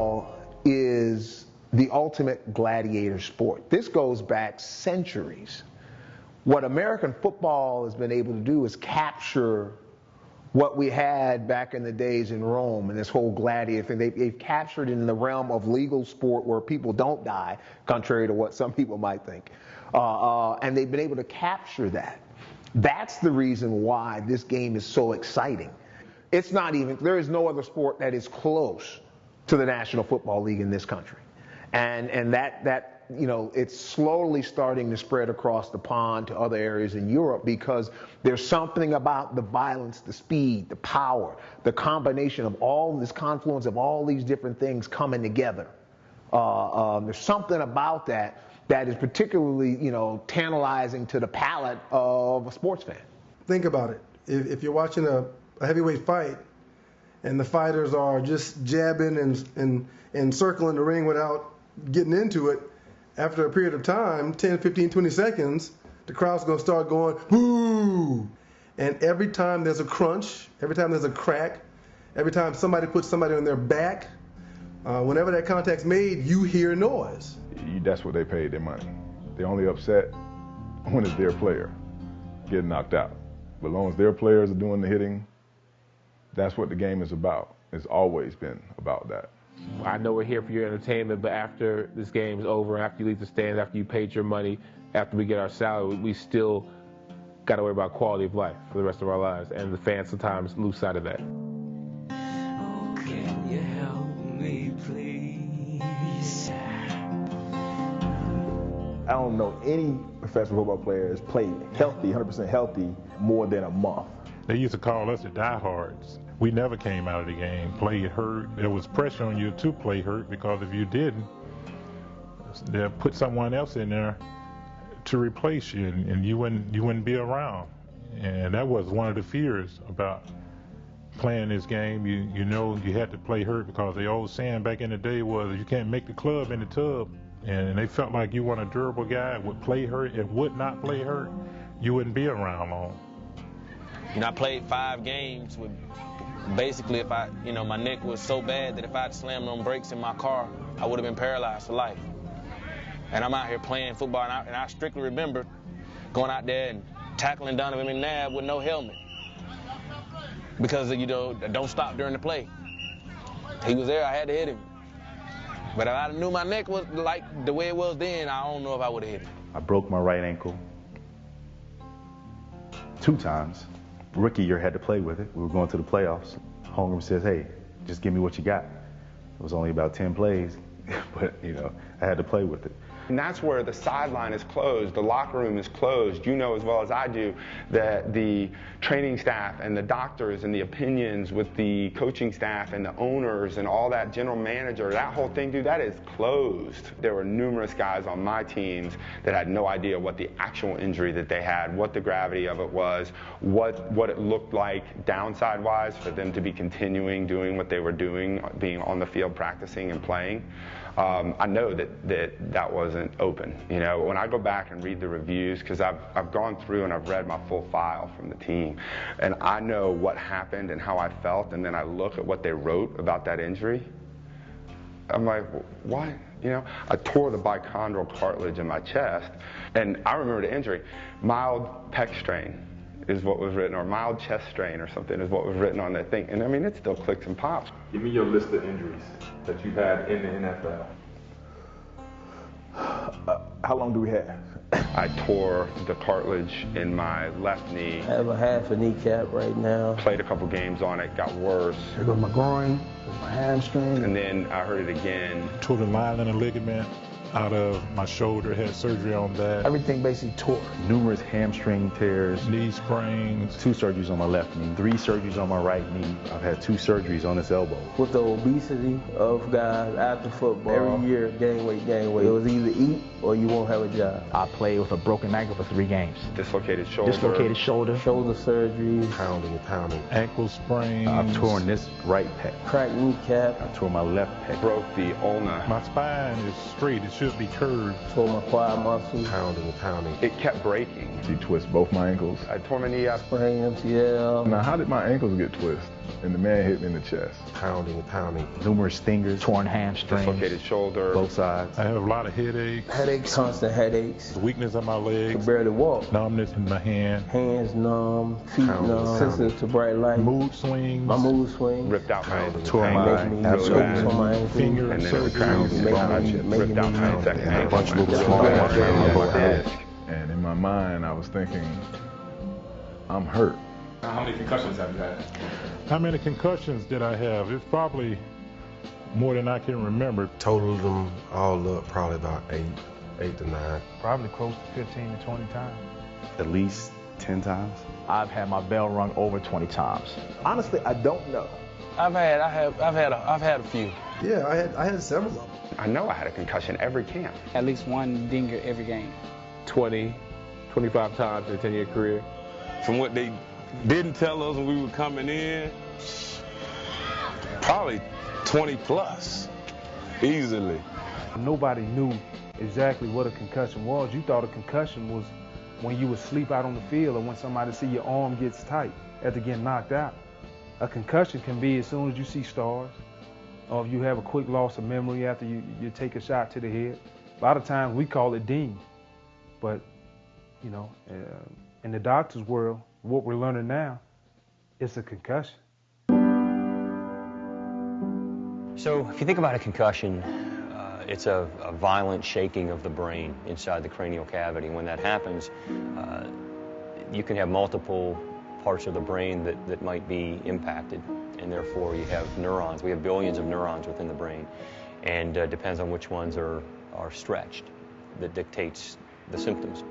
football is the ultimate gladiator sport. This goes back centuries. What American football has been able to do is capture what we had back in the days in Rome and this whole gladiator thing. They've captured it in the realm of legal sport where people don't die, contrary to what some people might think. And they've been able to capture that. That's the reason why this game is so exciting. It's not even, there is no other sport that is close to the National Football League in this country. And that you know, it's slowly starting to spread across the pond to other areas in Europe because there's something about the violence, the speed, the power, the combination of all this confluence of all these different things coming together. There's something about that is particularly, you know, tantalizing to the palate of a sports fan. Think about it. If you're watching a heavyweight fight and the fighters are just jabbing and circling the ring without getting into it, after a period of time, 10, 15, 20 seconds, the crowd's going to start going, whoo! And every time there's a crunch, every time there's a crack, every time somebody puts somebody on their back, whenever that contact's made, you hear noise. That's what they paid their money. They're only upset when it's their player getting knocked out. But as long as their players are doing the hitting, that's what the game is about. It's always been about that. I know we're here for your entertainment, but after this game is over, after you leave the stands, after you paid your money, after we get our salary, we still got to worry about quality of life for the rest of our lives, and the fans sometimes lose sight of that. Oh, can you help me, please? I don't know any professional football players played healthy, 100% healthy, more than a month. They used to call us the diehards. We never came out of the game, played hurt. There was pressure on you to play hurt because if you didn't, they'll put someone else in there to replace you, and you wouldn't be around. And that was one of the fears about playing this game. You know you had to play hurt because the old saying back in the day was you can't make the club in the tub. And they felt like you weren't a durable guy, would play hurt and would not play hurt, you wouldn't be around long. You know, I played 5 games with basically if my neck was so bad that if I'd slammed on brakes in my car, I would have been paralyzed for life. And I'm out here playing football, and I strictly remember going out there and tackling Donovan McNabb with no helmet. Because, you know, don't stop during the play. He was there, I had to hit him. But if I knew my neck was like the way it was then, I don't know if I would have hit him. I broke my right ankle 2 times. Rookie year, had to play with it. We were going to the playoffs. Holmgren says, hey, just give me what you got. It was only about 10 plays, but, you know, I had to play with it. And that's where the sideline is closed, the locker room is closed. You know as well as I do that the training staff and the doctors and the opinions with the coaching staff and the owners and all that general manager, that whole thing, dude, that is closed. There were numerous guys on my teams that had no idea what the actual injury that they had, what the gravity of it was, what it looked like downside-wise for them to be continuing doing what they were doing, being on the field practicing and playing. I know that wasn't open. You know, when I go back and read the reviews, because I've gone through and I've read my full file from the team, and I know what happened and how I felt, and then I look at what they wrote about that injury, I'm like, why? You know, I tore the bichondral cartilage in my chest, and I remember the injury, mild pec strain is what was written, or mild chest strain or something is what was written on that thing. And I mean, it still clicks and pops. Give me your list of injuries that you've had in the NFL. How long do we have? I tore the cartilage in my left knee. I have a half a kneecap right now. Played a couple games on it, got worse. There goes my groin, my hamstring. And then I hurt it again. Tore the myelin ligament out of my shoulder, had surgery on that. Everything basically tore. Numerous hamstring tears. Knee sprains. 2 surgeries on my left knee, 3 surgeries on my right knee. I've had 2 surgeries on this elbow. With the obesity of guys after football, every year, gain weight. It was either eat or you won't have a job. I played with a broken ankle for 3 games. Dislocated shoulder. Dislocated shoulder. Shoulder surgeries. Pounding. Ankle sprains. I've torn this right pec. Cracked kneecap. I tore my left pec. Broke the ulna. My spine is straight. It should be curved. Tore my quad muscle. Pounding. It kept breaking. You twist both my ankles. I tore my knee up. Sprained MCL. Now, how did my ankles get twisted? and the man hit me in the chest. Pounding, numerous stingers, torn hamstrings, dislocated shoulder, both sides. I have a lot of headaches, constant headaches, weakness in my legs, could barely walk, numbness in my hand, hands numb, feet numb, sensitive to bright light, mood swings, my mood swings, ripped out my tore my making me on my ankle, finger and then surgery, ripped out my second a bunch of little ankle. small ones around my head. And in my mind, I was thinking, I'm hurt. How many concussions have you had? How many concussions did I have? It's probably more than I can remember. Totaled them all up probably about eight to nine. Probably close to 15 to 20 times. At least 10 times. I've had my bell rung over 20 times. Honestly, I don't know. I've had a few. Yeah, I had several of them. I know I had a concussion every camp. At least one dinger every game. 20, 25 times in a 10-year career. From what they didn't tell us when we were coming in, probably 20 plus, easily. Nobody knew exactly what a concussion was. You thought a concussion was when you would sleep out on the field or when somebody see your arm gets tight after getting knocked out. A concussion can be as soon as you see stars, or if you have a quick loss of memory after you take a shot to the head. A lot of times we call it ding, but you know, in the doctor's world, what we're learning now, it's a concussion. So if you think about a concussion, it's a violent shaking of the brain inside the cranial cavity. When that happens, you can have multiple parts of the brain that might be impacted, and therefore you have neurons. We have billions of neurons within the brain, and depends on which ones are stretched that dictates the symptoms.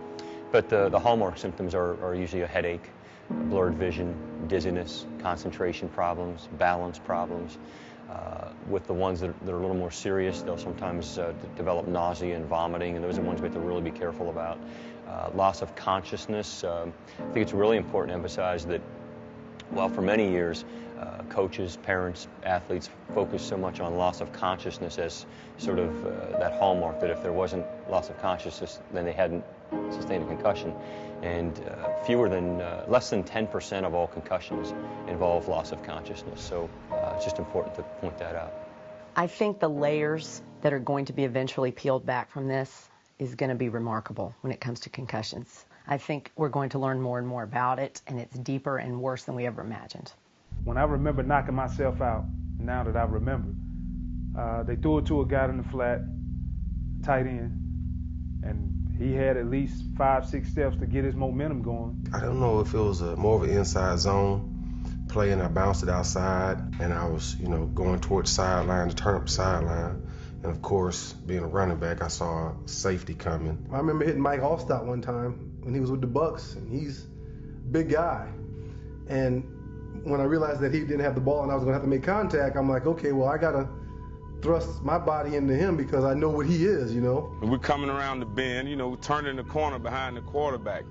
But the hallmark symptoms are usually a headache, blurred vision, dizziness, concentration problems, balance problems. With the ones that are a little more serious, they'll sometimes develop nausea and vomiting, and those are ones we have to really be careful about. Loss of consciousness. I think it's really important to emphasize that, well, for many years, coaches, parents, athletes focused so much on loss of consciousness as sort of that hallmark that if there wasn't loss of consciousness, then they hadn't sustained a concussion. And less than 10% of all concussions involve loss of consciousness. So it's just important to point that out. I think the layers that are going to be eventually peeled back from this is going to be remarkable when it comes to concussions. I think we're going to learn more and more about it, and it's deeper and worse than we ever imagined. When I remember knocking myself out, now that I remember, they threw it to a guy in the flat, tight end, and he had at least 5-6 steps to get his momentum going. I don't know if it was more of an inside zone play, and I bounced it outside, and I was, going towards the sideline to turn up the sideline. And of course, being a running back, I saw safety coming. I remember hitting Mike Allstott one time when he was with the Bucks, and he's a big guy. And when I realized that he didn't have the ball and I was gonna have to make contact, I'm like, okay, well, I gotta thrust my body into him because I know what he is, We're coming around the bend, we're turning the corner behind the quarterback.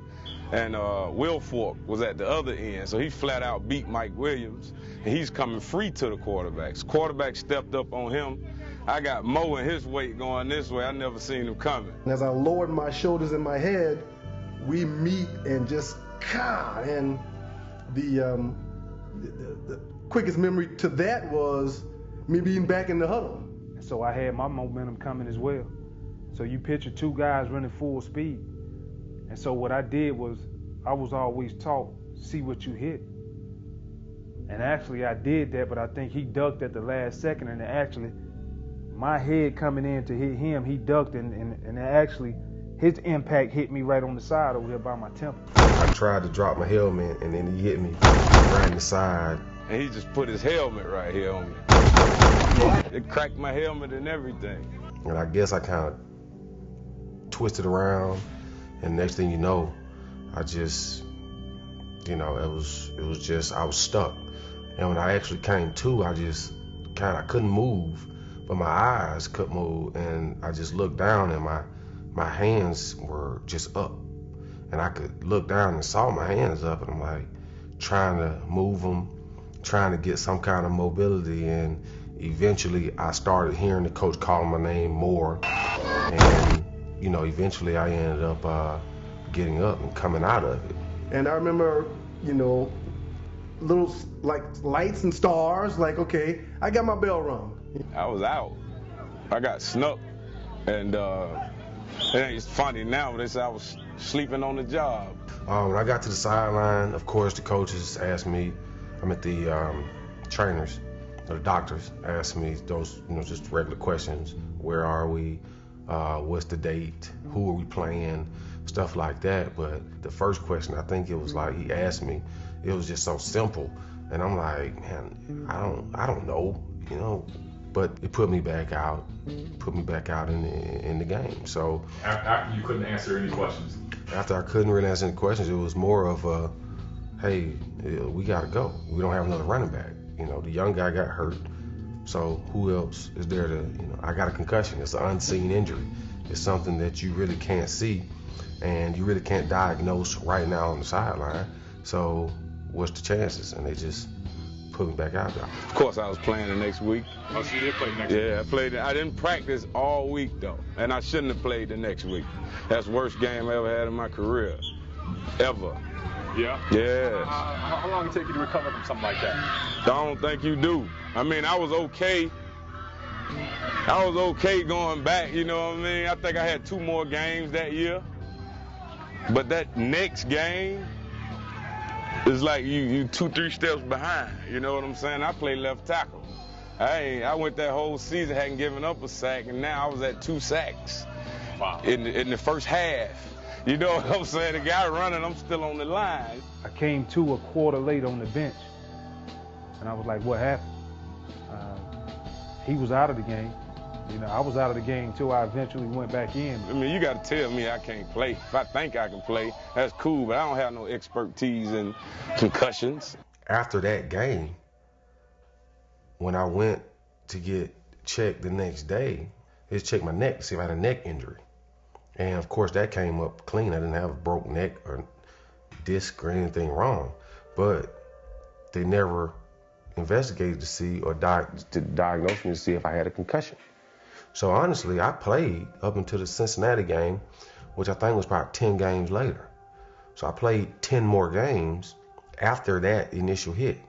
And Will Fork was at the other end, so he flat out beat Mike Williams, and he's coming free to the quarterbacks. Quarterback stepped up on him. I got Mo and his weight going this way. I never seen him coming. And as I lowered my shoulders in my head, we meet and just, and the quickest memory to that was me being back in the huddle. So I had my momentum coming as well. So you picture two guys running full speed. And so what I did was, I was always taught, see what you hit. And actually I did that, but I think he ducked at the last second, and actually my head coming in to hit him, he ducked, and actually his impact hit me right on the side over there by my temple. I tried to drop my helmet, and then he hit me right in the side. And he just put his helmet right here on me. It cracked my helmet and everything. And I guess I kind of twisted around, and next thing you know, I just, it was just, I was stuck. And when I actually came to, I just I couldn't move, but my eyes couldn't move, and I just looked down, and my hands were just up. And I could look down and saw my hands up, and I'm like trying to move them, trying to get some kind of mobility, and eventually I started hearing the coach calling my name more, and eventually I ended up getting up and coming out of it. And I remember, little like lights and stars. Like, okay, I got my bell rung. I was out. I got snuck, and it's funny now, but they said I was sleeping on the job. When I got to the sideline, of course, the coaches asked me, the trainers, or the doctors asked me those, just regular questions. Where are we? What's the date? Who are we playing? Stuff like that. But the first question, I think it was like he asked me, it was just so simple. And I'm like, man, I don't know, But it put me back out in the game. So after you couldn't answer any questions. After I couldn't really answer any questions, it was more of a, hey, we gotta go. We don't have another running back. The young guy got hurt. So who else is there to, I got a concussion. It's an unseen injury. It's something that you really can't see and you really can't diagnose right now on the sideline. So what's the chances? And they just put me back out there. Of course, I was playing the next week. Oh, so you did play next week? Yeah, I played. I didn't practice all week, though. And I shouldn't have played the next week. That's the worst game I ever had in my career. Ever. Yeah? Yeah. How long did it take you to recover from something like that? I don't think you do. I mean, I was okay. I was okay going back, you know what I mean? I think I had 2 more games that year. But that next game, it's like you 2-3 steps behind, you know what I'm saying? I played left tackle. I went that whole season, hadn't given up a sack, and now I was at 2 sacks. Wow. In the first half. You know what I'm saying? The guy running, I'm still on the line. I came to a quarter late on the bench, and I was like, what happened? He was out of the game. I was out of the game until I eventually went back in. I mean, you got to tell me I can't play. If I think I can play, that's cool, but I don't have no expertise in concussions. After that game, when I went to get checked the next day, they just checked my neck to see if I had a neck injury. And of course, that came up clean. I didn't have a broke neck or disc or anything wrong, but they never investigated to see or to diagnose me to see if I had a concussion. So honestly, I played up until the Cincinnati game, which I think was probably 10 games later. So I played 10 more games after that initial hit.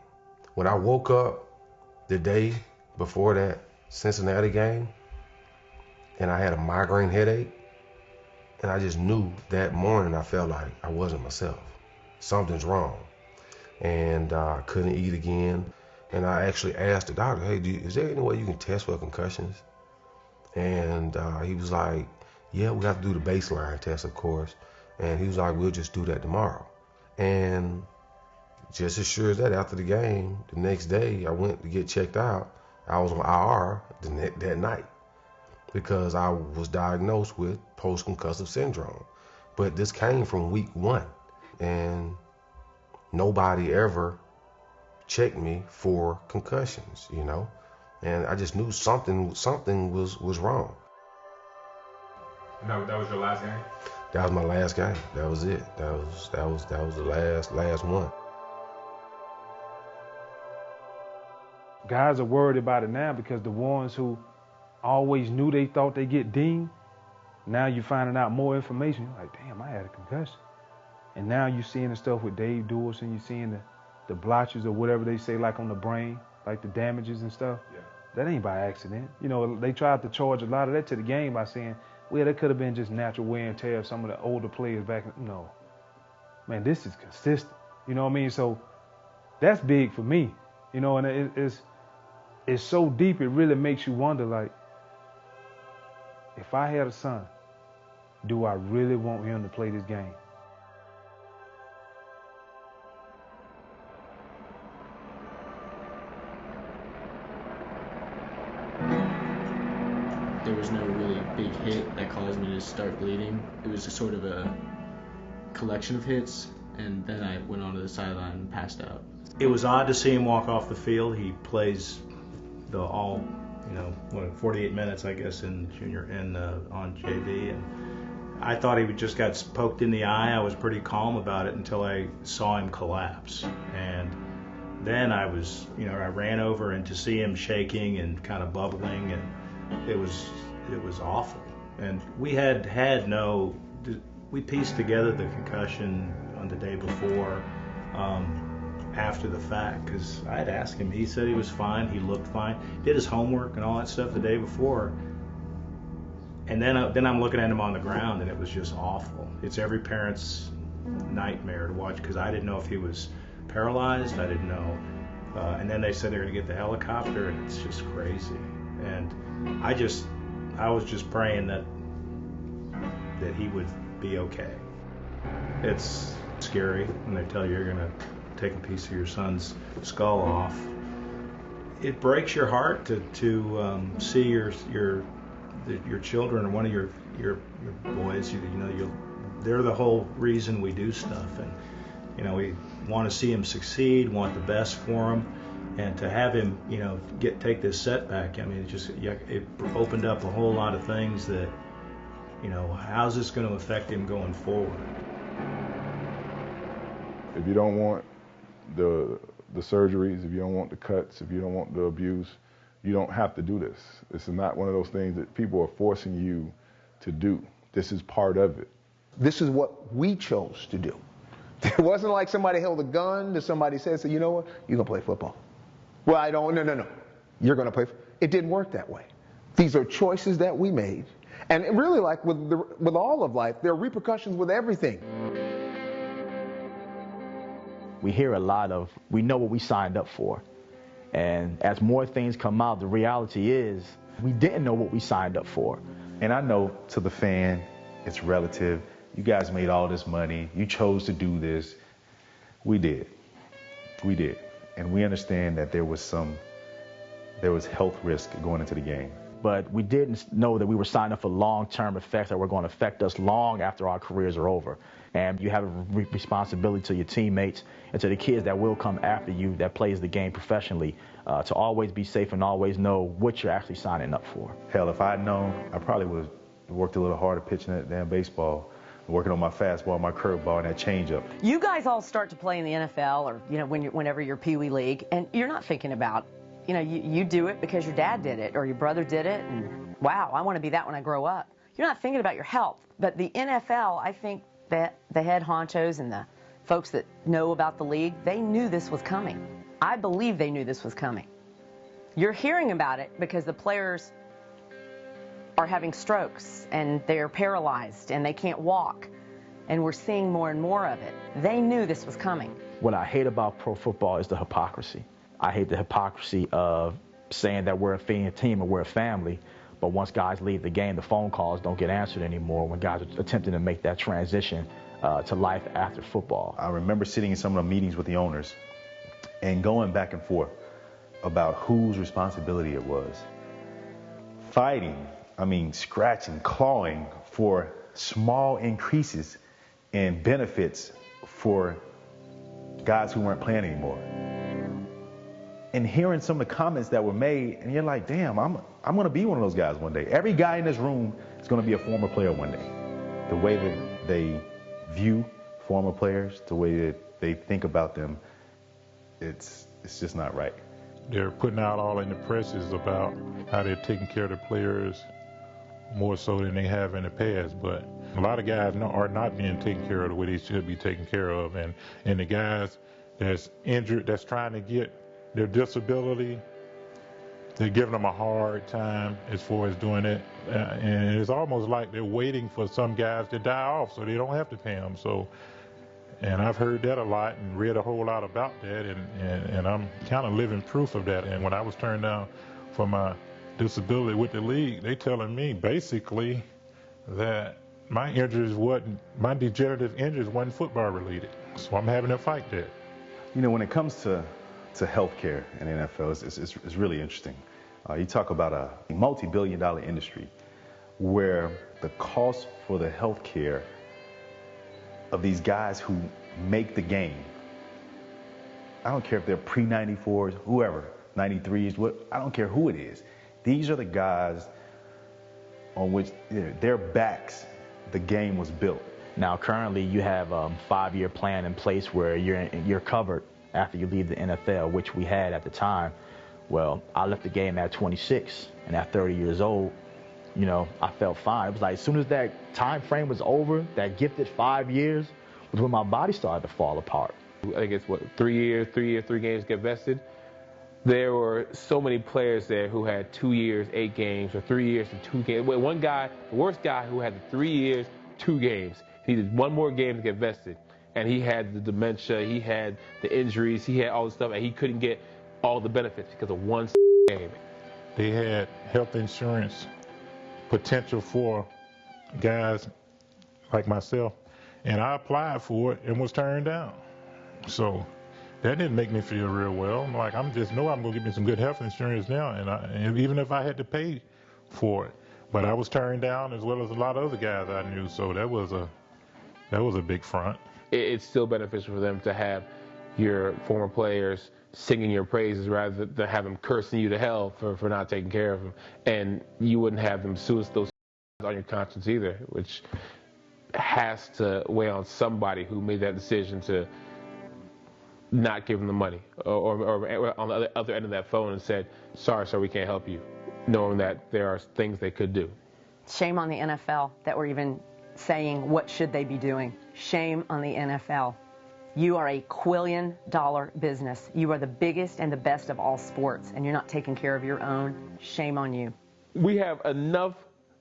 When I woke up the day before that Cincinnati game, and I had a migraine headache, and I just knew that morning I felt like I wasn't myself. Something's wrong. And I couldn't eat again. And I actually asked the doctor, hey, is there any way you can test for concussions? And he was like, yeah, we have to do the baseline test, of course. And he was like, we'll just do that tomorrow. And just as sure as that, after the game, the next day, I went to get checked out. I was on IR that night because I was diagnosed with post-concussive syndrome. But this came from week 1, and nobody ever checked me for concussions, And I just knew something was wrong. And that was your last game? That was my last game. That was it. That was the last one. Guys are worried about it now because the ones who always knew they thought they get dinged, now you're finding out more information. You're like, damn, I had a concussion. And now you're seeing the stuff with Dave Duerson, you're seeing the blotches or whatever they say, like on the brain, like the damages and stuff. Yeah. That ain't by accident. They tried to charge a lot of that to the game by saying, well, that could have been just natural wear and tear of some of the older players back. No. Man, this is consistent. You know what I mean? So that's big for me. And it's so deep, it really makes you wonder, like, if I had a son, do I really want him to play this game? There was no really big hit that caused me to start bleeding. It was just sort of a collection of hits, and then I went onto the sideline and passed out. It was odd to see him walk off the field. He plays 48 minutes, I guess, in junior and on JV, and I thought he just got poked in the eye. I was pretty calm about it until I saw him collapse, and then I ran over, and to see him shaking and kind of bubbling, and it was awful. And we we pieced together the concussion on the day before. after the fact, because I had asked him. He said he was fine. He looked fine. Did his homework and all that stuff the day before. And then I'm looking at him on the ground, and it was just awful. It's every parent's nightmare to watch, because I didn't know if he was paralyzed. I didn't know. And then they said they're going to get the helicopter, and it's just crazy. And I was just praying that he would be okay. It's scary when they tell you you're going to take a piece of your son's skull off. It breaks your heart to see your children, or one of your boys. They're the whole reason we do stuff, and we want to see him succeed, want the best for him, and to have him take this setback. I mean, it opened up a whole lot of things that how's this going to affect him going forward. If you don't want the surgeries, if you don't want the cuts, if you don't want the abuse, you don't have to do this. This is not one of those things that people are forcing you to do. This is part of it. This is what we chose to do. It wasn't like somebody held a gun to somebody said, you know what, you're going to play football. Well, no. You're going to play. It didn't work that way. These are choices that we made. And really, like with all of life, there are repercussions with everything. We hear a lot of, we know what we signed up for. And as more things come out, the reality is we didn't know what we signed up for. And I know to the fan, it's relative. You guys made all this money. You chose to do this. We did. We did. And we understand that there was health risk going into the game. But we didn't know that we were signing up for long-term effects that were going to affect us long after our careers are over. And you have a responsibility to your teammates and to the kids that will come after you that plays the game professionally to always be safe and always know what you're actually signing up for. Hell, if I'd known, I probably would have worked a little harder pitching that damn baseball, working on my fastball, my curveball, and that changeup. You guys all start to play in the NFL or whenever you're Pee Wee League, and you're not thinking about, you do it because your dad did it or your brother did it, and wow, I want to be that when I grow up. You're not thinking about your health. But the NFL, I think that the head honchos and the folks that know about the league, they knew this was coming. I believe they knew this was coming. You're hearing about it because the players are having strokes and they're paralyzed and they can't walk, and we're seeing more and more of it. They knew this was coming. What I hate about pro football is the hypocrisy. I hate the hypocrisy of saying that we're a team and we're a family, but once guys leave the game, the phone calls don't get answered anymore when guys are attempting to make that transition to life after football. I remember sitting in some of the meetings with the owners and going back and forth about whose responsibility it was. Fighting, scratching, clawing for small increases in benefits for guys who weren't playing anymore. And hearing some of the comments that were made, and you're like, damn, I'm going to be one of those guys one day. Every guy in this room is going to be a former player one day. The way that they view former players, the way that they think about them, it's just not right. They're putting out all in the presses about how they're taking care of the players more so than they have in the past. But a lot of guys are not being taken care of the way they should be taken care of. And the guys that's injured, that's trying to get their disability, they're giving them a hard time as far as doing it. And it's almost like they're waiting for some guys to die off so they don't have to pay them. And I've heard that a lot and read a whole lot about that, and I'm kind of living proof of that. And when I was turned down for my disability with the league, they telling me basically that my degenerative injuries wasn't football related. So I'm having to fight that. When it comes to health care in the NFL, it's really interesting. You talk about a multi-billion-dollar industry where the cost for the health care of these guys who make the game, I don't care if they're pre-94s, whoever, 93s, I don't care who it is. These are the guys on which their backs the game was built. Now, currently, you have a 5-year plan in place where you're covered after you leave the NFL, which we had at the time. Well, I left the game at 26, and at 30 years old, I felt fine. It was like as soon as that time frame was over, that gifted 5 years was when my body started to fall apart. I think it's 3 years, 3 games get vested. There were so many players there who had 2 years, 8 games, or 3 years and 2 games. One guy, the worst guy, who had 3 years, 2 games. He needed 1 more game to get vested. And he had the dementia, he had the injuries, he had all the stuff, and he couldn't get all the benefits because of 1 game. They had health insurance potential for guys like myself, and I applied for it and was turned down. So that didn't make me feel real well. I'm like, I'm gonna get me some good health insurance now, and even if I had to pay for it. But I was turned down as well as a lot of other guys I knew, so that was a big front. It's still beneficial for them to have your former players singing your praises rather than have them cursing you to hell for not taking care of them. And you wouldn't have them those on your conscience either, which has to weigh on somebody who made that decision to not give them the money, or on the other end of that phone and said, sorry, sir, we can't help you, knowing that there are things they could do. Shame on the NFL that we're even saying what should they be doing. Shame on the NFL. You are a $1 quillion business. You are the biggest and the best of all sports, and you're not taking care of your own. Shame on you. We have enough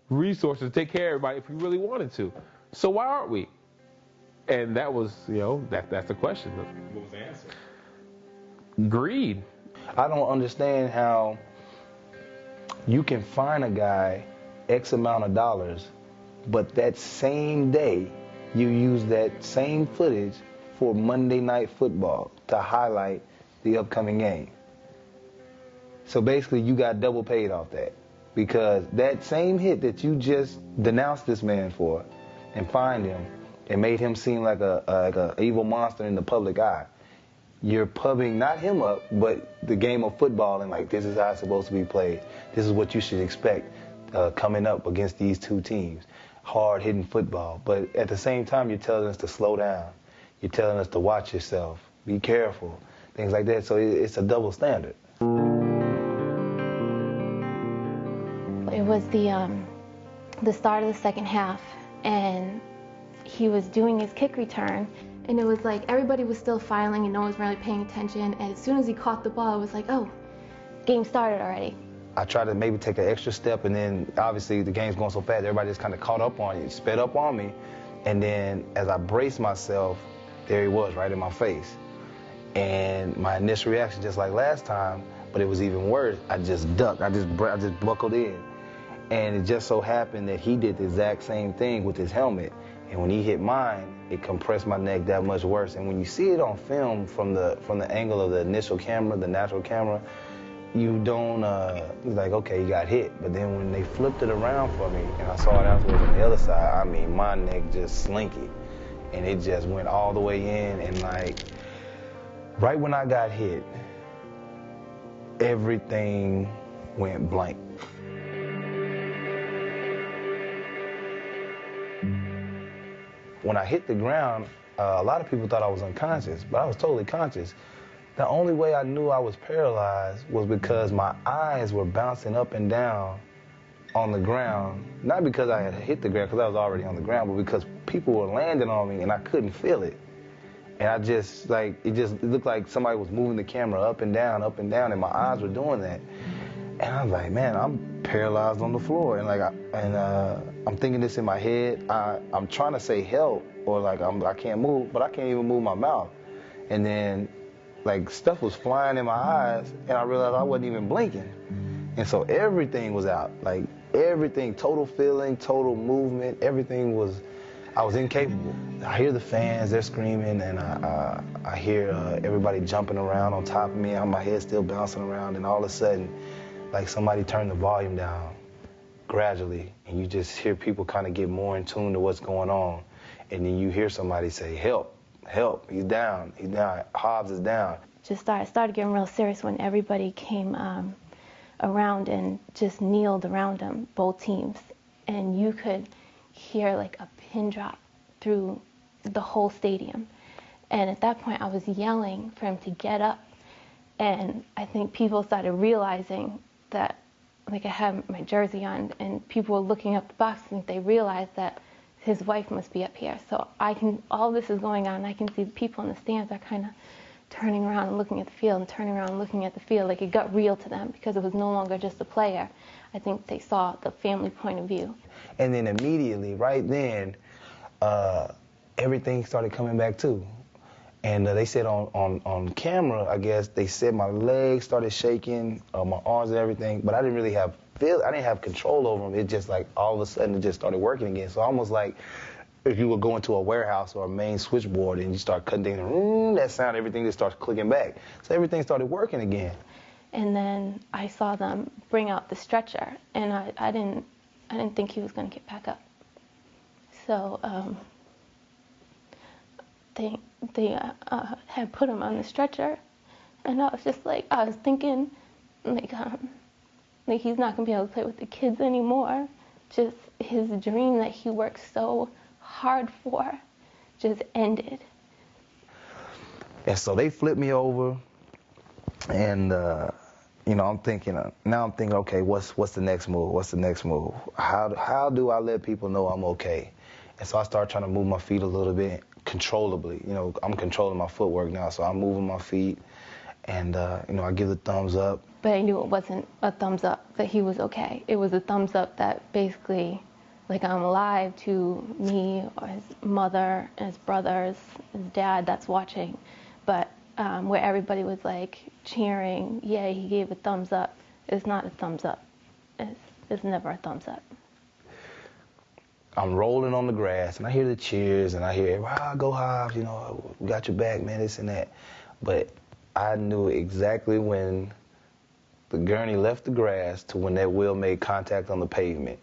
resources to take care of everybody if we really wanted to. So why aren't we? And that was, that's the question. What was the answer? Greed. I don't understand how you can fine a guy X amount of dollars, but that same day you use that same footage for Monday Night Football to highlight the upcoming game. So basically you got double paid off that, because that same hit that you just denounced this man for and fined him and made him seem like a evil monster in the public eye, you're pubbing not him up, but the game of football, and like, this is how it's supposed to be played. This is what you should expect coming up against these two teams. Hard-hitting football. But at the same time, you're telling us to slow down. You're telling us to watch yourself, be careful, things like that. So it's a double standard. It was the start of the second half, and he was doing his kick return, and it was like everybody was still filing and no one was really paying attention, and as soon as he caught the ball, it was like, oh, game started already. I tried to maybe take an extra step, and then obviously the game's going so fast, everybody just kind of caught up on it, sped up on me, and then as I braced myself, there he was right in my face. And my initial reaction, just like last time, but it was even worse, I just ducked, I just buckled in. And it just so happened that he did the exact same thing with his helmet. And when he hit mine, it compressed my neck that much worse. And when you see it on film from the angle of the initial camera, the natural camera, you don't, you're like, okay, you got hit. But then when they flipped it around for me and I saw it afterwards on the other side, I mean, my neck just slinky. And it just went all the way in, and like, right when I got hit, everything went blank. When I hit the ground, a lot of people thought I was unconscious, but I was totally conscious. The only way I knew I was paralyzed was because my eyes were bouncing up and down on the ground, not because I had hit the ground, because I was already on the ground, but because people were landing on me and I couldn't feel it. And I just, like, it looked like somebody was moving the camera up and down, and my eyes were doing that. And I was like, man, I'm paralyzed on the floor. And like, I'm thinking this in my head. I'm trying to say help, or like, I can't move, but I can't even move my mouth. And then, like, stuff was flying in my eyes, and I realized I wasn't even blinking. And so everything was out, like everything, total feeling, total movement, everything was, I was incapable. I hear the fans, they're screaming, and I hear everybody jumping around on top of me, and my head still bouncing around, and all of a sudden, like somebody turned the volume down gradually, and you just hear people kind of get more in tune to what's going on. And then you hear somebody say, help, help, he's down, Hobbs is down. Just started getting real serious when everybody came around and just kneeled around him, both teams. And you could hear like a pin drop through the whole stadium. And at that point I was yelling for him to get up. And I think people started realizing that, like, I had my jersey on and people were looking up the box and they realized that his wife must be up here. So all this is going on. I can see the people in the stands are kind of turning around and looking at the field and turning around and looking at the field. Like, it got real to them because it was no longer just a player. I think they saw the family point of view. And then immediately, right then, everything started coming back too. And they said on camera, I guess, they said my legs started shaking, my arms and everything, but I didn't really have I didn't have control over them. It just like all of a sudden it just started working again. So almost like if you were going to a warehouse or a main switchboard and you start cutting things, that sound, everything just starts clicking back. So everything started working again. And then I saw them bring out the stretcher, and I didn't think he was going to get back up. So they had put him on the stretcher, and I was just like, I was thinking, like he's not going to be able to play with the kids anymore. Just his dream that he worked so hard for just ended. And so they flipped me over, and I'm thinking, okay, what's the next move? What's the next move? How do I let people know I'm okay? And so I started trying to move my feet a little bit controllably. I'm controlling my footwork now, so I'm moving my feet, and I give the thumbs up. But I knew it wasn't a thumbs up that he was okay. It was a thumbs up that basically, like, I'm alive to me or his mother, his brothers, his dad that's watching. But where everybody was like cheering, yeah, he gave a thumbs up. It's not a thumbs up. It's never a thumbs up. I'm rolling on the grass, and I hear the cheers, and I hear, go Hobbs, we got your back, man, this and that. But I knew exactly when the gurney left the grass to when that wheel made contact on the pavement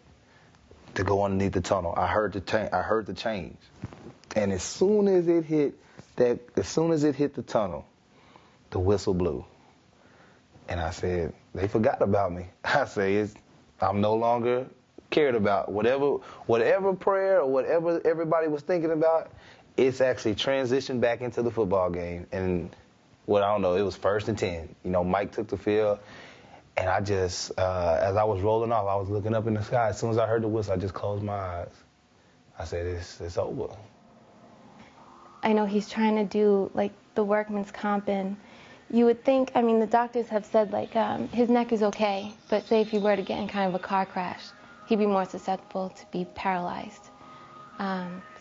to go underneath the tunnel. I heard the change. And as soon as it hit the tunnel, the whistle blew. And I said, they forgot about me. I say, I'm no longer cared about. Whatever prayer or whatever everybody was thinking about, it's actually transitioned back into the football game. And it was 1st and 10. Mike took the field. And I just, as I was rolling off, I was looking up in the sky. As soon as I heard the whistle, I just closed my eyes. I said, it's over. I know he's trying to do, like, the workman's comp, and you would think, the doctors have said, like, his neck is okay, but say if he were to get in kind of a car crash, he'd be more susceptible to be paralyzed.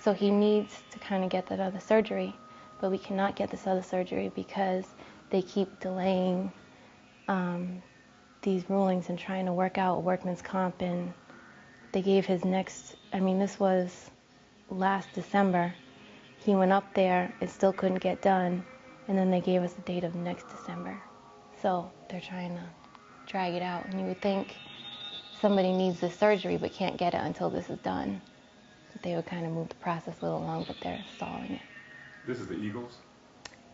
So he needs to kind of get that other surgery, but we cannot get this other surgery because they keep delaying these rulings and trying to work out workman's comp, and they gave his this was last December. He went up there, it still couldn't get done, and then they gave us the date of next December. So they're trying to drag it out, and you would think somebody needs this surgery but can't get it until this is done. They would kind of move the process a little along, but they're stalling it. This is the Eagles?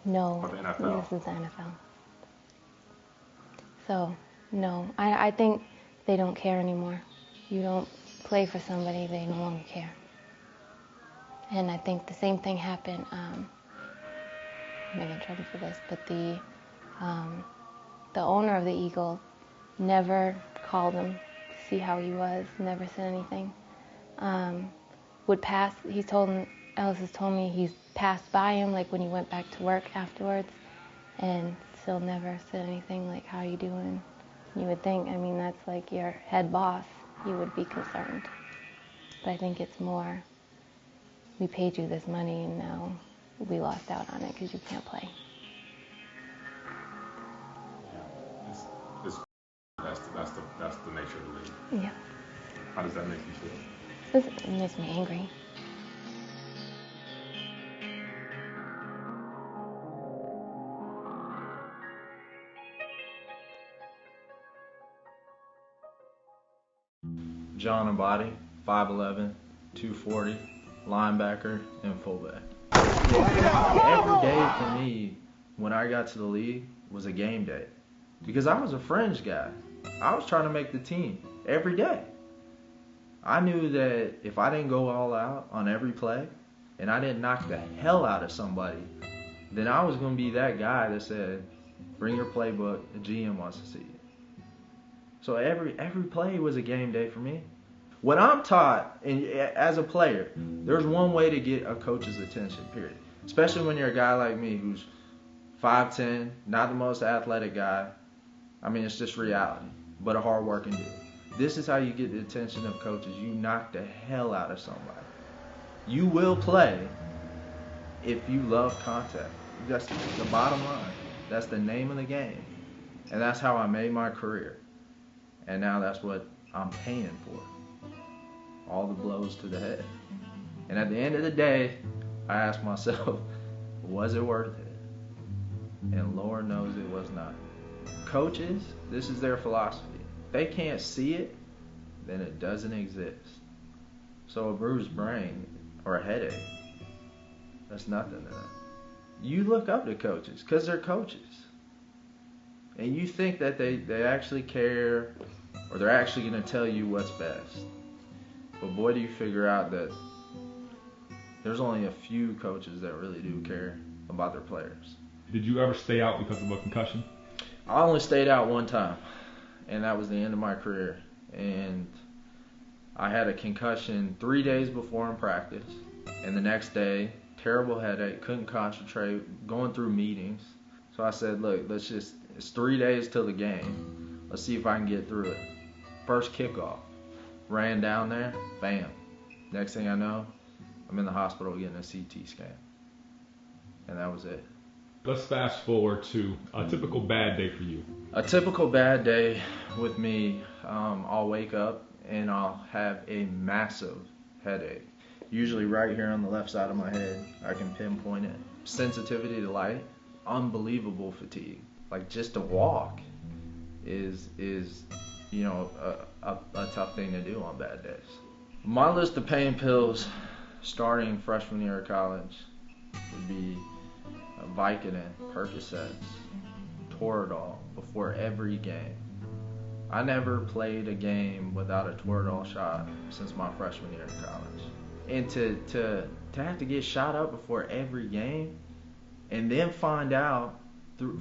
No, or the NFL? This is the NFL. So, no, I think they don't care anymore. You don't play for somebody, they no longer care. And I think the same thing happened, I'm gonna get in trouble for this, but the owner of the Eagles never called him to see how he was, never said anything. Would pass, Ellis has told me he's passed by him, like when he went back to work afterwards, and still never said anything like, how you doing? You would think, that's like your head boss, you would be concerned. But I think it's more, we paid you this money and now we lost out on it because you can't play. That's the nature of the league. Yeah. How does that make you feel? It makes me angry. John Abadi, 5'11", 240, linebacker, and fullback. Every day for me, when I got to the league, was a game day. Because I was a fringe guy. I was trying to make the team every day. I knew that if I didn't go all out on every play, and I didn't knock the hell out of somebody, then I was going to be that guy that said, bring your playbook, the GM wants to see it. So every play was a game day for me. What I'm taught, and as a player, there's one way to get a coach's attention, period. Especially when you're a guy like me who's 5'10", not the most athletic guy. I mean, it's just reality, but a hard-working dude. This is how you get the attention of coaches. You knock the hell out of somebody. You will play if you love contact. That's the bottom line. That's the name of the game. And that's how I made my career. And now that's what I'm paying for. All the blows to the head. And at the end of the day, I asked myself, was it worth it? And Lord knows it was not. Coaches, this is their philosophy. If they can't see it, then it doesn't exist. So a bruised brain or a headache, that's nothing to them. You look up to coaches because they're coaches. And you think that they actually care or they're actually going to tell you what's best. But boy, do you figure out that there's only a few coaches that really do care about their players. Did you ever stay out because of a concussion? I only stayed out one time, and that was the end of my career. And I had a concussion 3 days before in practice, and the next day, terrible headache, couldn't concentrate, going through meetings. So I said, look, it's 3 days till the game. Let's see if I can get through it. First kickoff, ran down there, bam. Next thing I know, I'm in the hospital getting a CT scan. And that was it. Let's fast forward to a typical bad day for you. A typical bad day with me, I'll wake up and I'll have a massive headache. Usually right here on the left side of my head. I can pinpoint it. Sensitivity to light, unbelievable fatigue. Like just to walk is a tough thing to do on bad days. My list of pain pills starting freshman year of college would be Vicodin, Percocets, Toradol before every game. I never played a game without a Toradol shot since my freshman year of college. And to have to get shot up before every game and then find out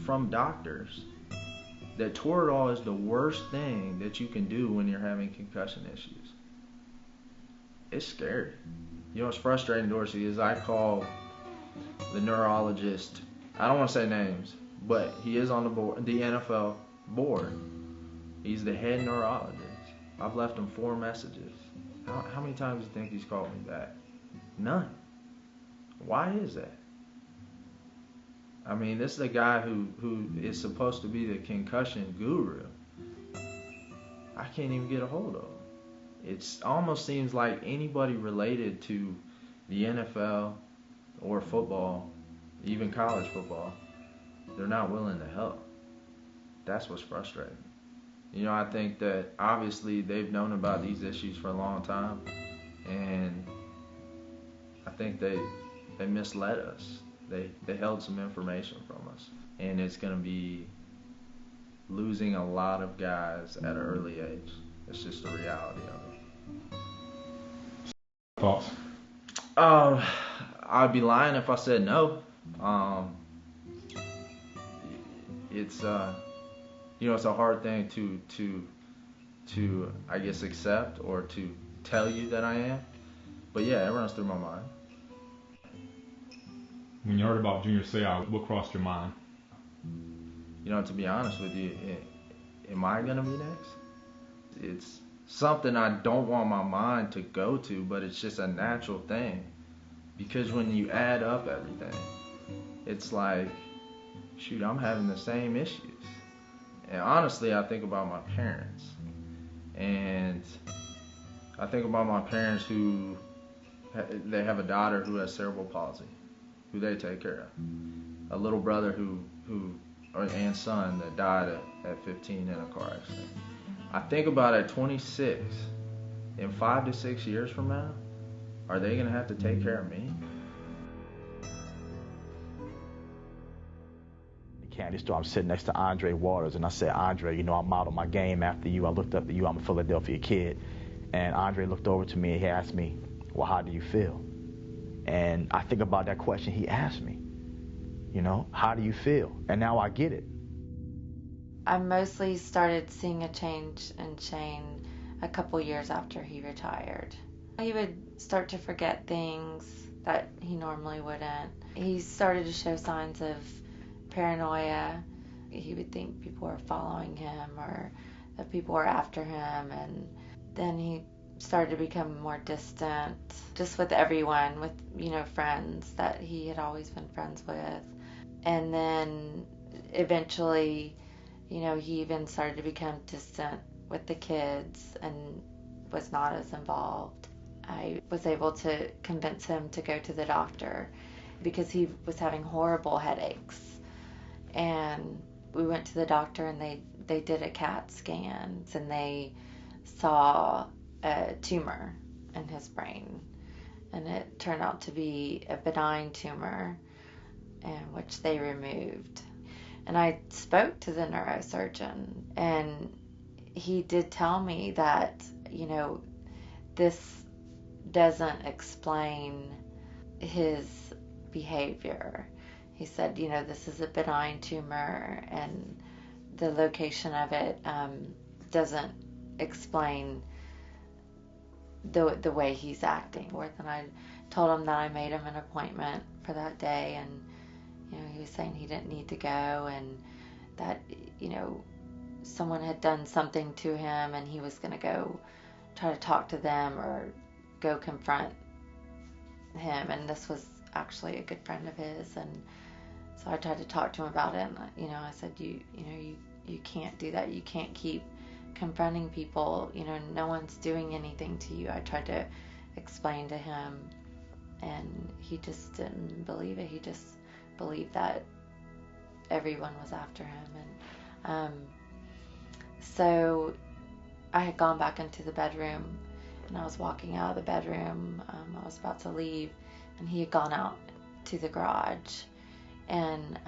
from doctors that Toradol is the worst thing that you can do when you're having concussion issues. It's scary. You know what's frustrating, Dorsey, is I call the neurologist, I don't want to say names, but he is on the board, the NFL board. He's the head neurologist. I've left him 4 messages. How many times do you think he's called me back? None. Why is that? I mean, this is a guy who is supposed to be the concussion guru. I can't even get a hold of him. It almost seems like anybody related to the NFL or football, even college football, they're not willing to help. That's what's frustrating. You know, I think that obviously they've known about these issues for a long time, and I think they misled us. They held some information from us, and it's going to be losing a lot of guys at an early age. It's just the reality of it. Thoughts? I'd be lying if I said no. It's it's a hard thing to I guess accept or to tell you that I am. But yeah, it runs through my mind. When you heard about Junior Seau, what crossed your mind? You know, to be honest with you, am I gonna be next? It's something I don't want my mind to go to, but it's just a natural thing. Because when you add up everything, it's like, shoot, I'm having the same issues. And honestly, I think about my parents. And I think about my parents who, they have a daughter who has cerebral palsy, who they take care of. A little brother and son that died at 15 in a car accident. I think about at 26, in 5 to 6 years from now, are they going to have to take care of me? Candy store, I'm sitting next to Andre Waters, and I said, Andre, you know, I modeled my game after you. I looked up to you. I'm a Philadelphia kid. And Andre looked over to me and he asked me, well, how do you feel? And I think about that question he asked me. You know, how do you feel? And now I get it. I mostly started seeing a change in Shane a couple years after he retired. He would start to forget things that he normally wouldn't. He started to show signs of paranoia. He would think people were following him or that people were after him, and then he started to become more distant just with everyone, with, you know, friends that he had always been friends with. And then eventually, you know, he even started to become distant with the kids and was not as involved. I was able to convince him to go to the doctor because he was having horrible headaches. And we went to the doctor and they did a CAT scan and they saw a tumor in his brain. And it turned out to be a benign tumor, which they removed. And I spoke to the neurosurgeon, and he did tell me that, you know, this doesn't explain his behavior. He said, you know, this is a benign tumor, and the location of it doesn't explain the way he's acting. And I told him that I made him an appointment for that day, and you know, he was saying he didn't need to go, and that, you know, someone had done something to him and he was going to go try to talk to them or go confront him. And this was actually a good friend of his, and so I tried to talk to him about it, and you know, I said, you can't do that. You can't keep confronting people. You know, no one's doing anything to you. I tried to explain to him, and he just didn't believe it. He just believed that everyone was after him. And so I had gone back into the bedroom, and I was walking out of the bedroom. I was about to leave, and he had gone out to the garage, and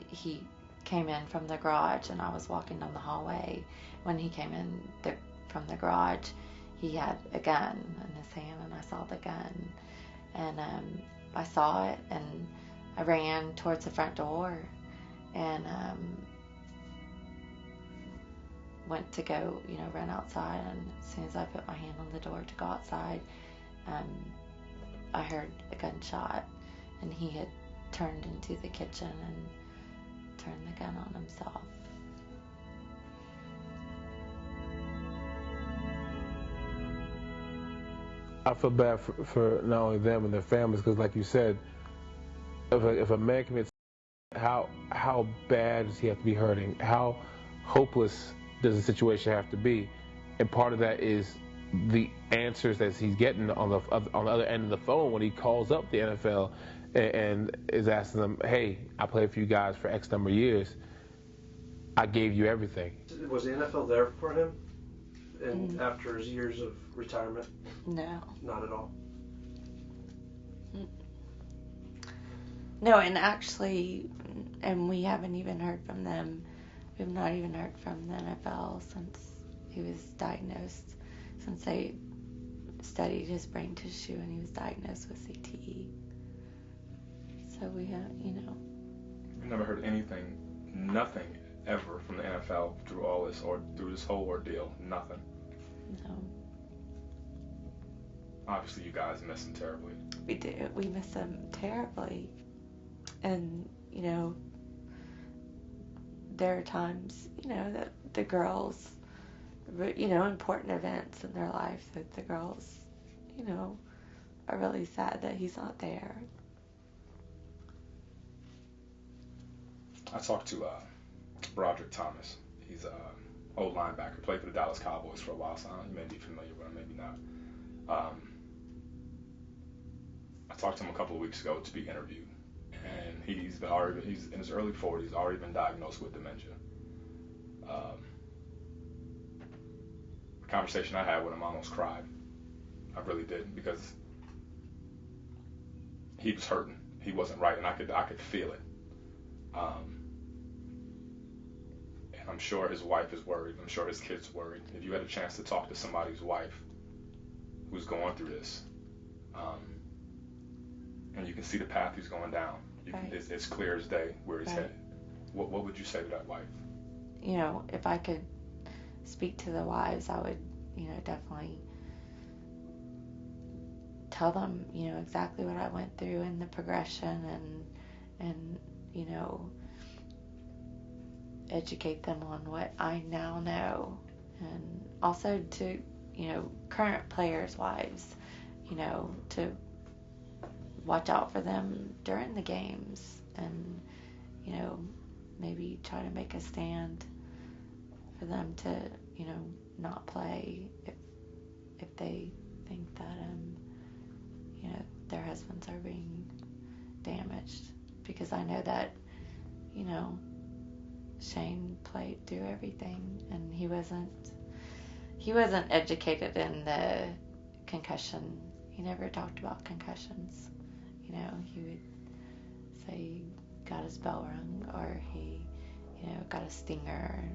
he came in from the garage, and I was walking down the hallway. When he came in from the garage, he had a gun in his hand, and I saw the gun, and I saw it, and I ran towards the front door, and went to go, you know, run outside. And as soon as I put my hand on the door to go outside, I heard a gunshot, and he had turned into the kitchen and turned the gun on himself. I feel bad for not only them and their families, because like you said, if a man commits, how bad does he have to be hurting? How hopeless does the situation have to be? And part of that is the answers that he's getting on the other end of the phone when he calls up the NFL and is asking them, hey, I played for you guys for X number of years. I gave you everything. Was the NFL there for him after his years of retirement? No. Not at all? No, and actually, and we haven't even heard from them. We've not even heard from the NFL since he was diagnosed, since they studied his brain tissue and he was diagnosed with CTE. So we have, you know. We've never heard anything, nothing ever from the NFL through all this, or through this whole ordeal. Nothing. No. Obviously, you guys miss him terribly. We do. We miss him terribly. And, you know, there are times, you know, that the girls, you know, important events in their life, that the girls, you know, are really sad that he's not there. I talked to Broderick Thomas. He's an old linebacker, played for the Dallas Cowboys for a while, so you may be familiar with him, maybe not. I talked to him a couple of weeks ago to be interviewed, and he's in his early 40s, already been diagnosed with dementia. The conversation I had with him, I almost cried. I really did, because he was hurting. He wasn't right, and I could feel it. And I'm sure his wife is worried. I'm sure his kids worried. If you had a chance to talk to somebody's wife who's going through this, and you can see the path he's going down, it's clear as day where he's headed. What would you say to that wife? You know, if I could speak to the wives, I would, definitely tell them, exactly what I went through and the progression and educate them on what I now know. And also to, current players' wives, to watch out for them during the games and, maybe try to make a stand for them to, not play if they think that, their husbands are being damaged. Because I know that, Shane played through everything, and he wasn't educated in the concussion. He never talked about concussions. He would say he got his bell rung, or he, got a stinger,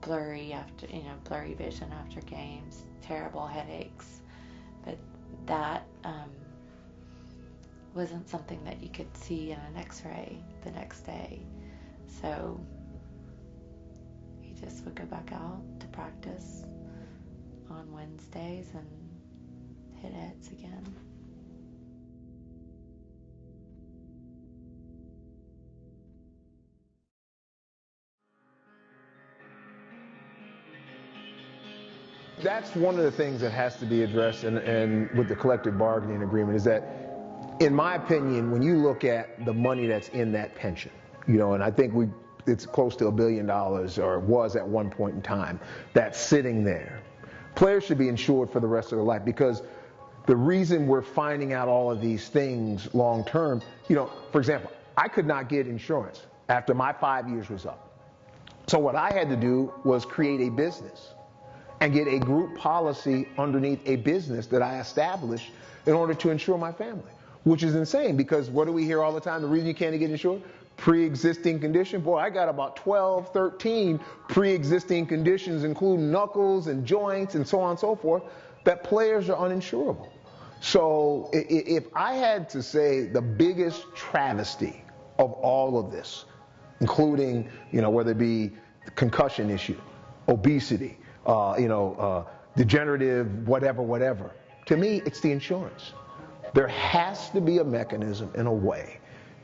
blurry vision after games, terrible headaches. But that wasn't something that you could see in an x-ray the next day. So he just would go back out to practice on Wednesdays and hit heads again. That's one of the things that has to be addressed and with the collective bargaining agreement is that, in my opinion, when you look at the money that's in that pension, and I think it's close to $1 billion, or was at one point in time, that's sitting there. Players should be insured for the rest of their life, because the reason we're finding out all of these things long term, for example, I could not get insurance after my 5 years was up. So what I had to do was create a business and get a group policy underneath a business that I established in order to insure my family, which is insane, because what do we hear all the time? The reason you can't get insured? Pre-existing condition. Boy, I got about 12, 13 pre-existing conditions, including knuckles and joints and so on and so forth, that players are uninsurable. So if I had to say the biggest travesty of all of this, including, whether it be the concussion issue, obesity, degenerative, whatever, to me, it's the insurance. There has to be a mechanism and a way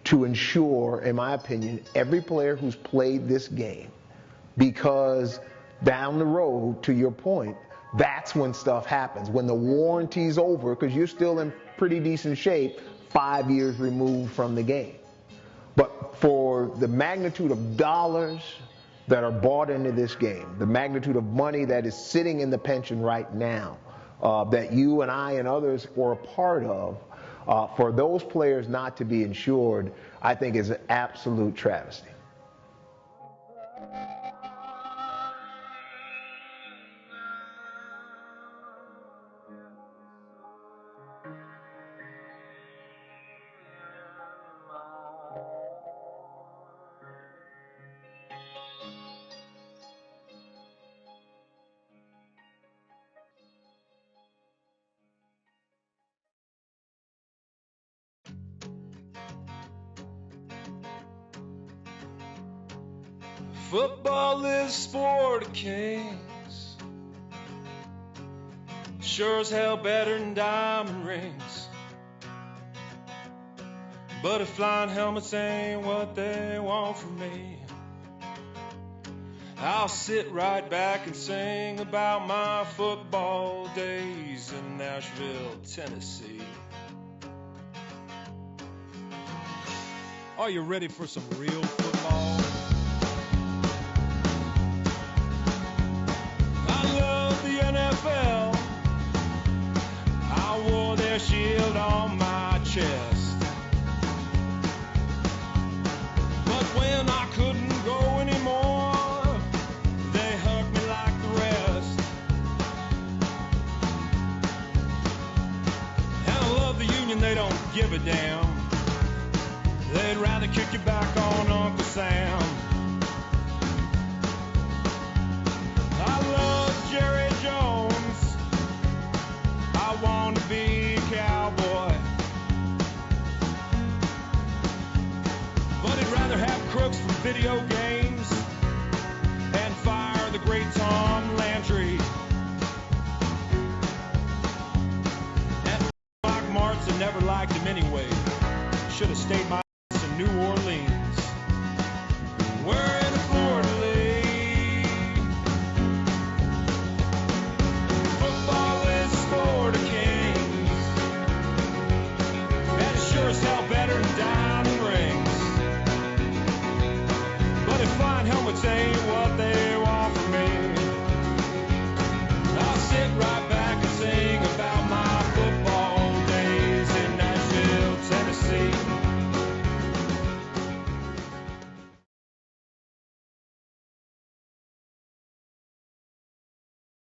to ensure, in my opinion, every player who's played this game, because down the road, to your point, that's when stuff happens. When the warranty's over, because you're still in pretty decent shape 5 years removed from the game. But for the magnitude of dollars that are bought into this game, the magnitude of money that is sitting in the pension right now, that you and I and others were a part of, for those players not to be insured, I think is an absolute travesty. Football is the sport of kings, sure as hell better than diamond rings. But if flying helmets ain't what they want from me, I'll sit right back and sing about my football days in Nashville, Tennessee. Are you ready for some real football? NFL. I wore their shield on my chest, but when I couldn't go anymore, they hugged me like the rest. And I love the Union, they don't give a damn. They'd rather kick you back on Uncle Sam. I love Jerry Jones, I want to be a cowboy, but he'd rather have crooks from video games and fight parts and never liked him anyway. Should have stayed my ass in New Orleans.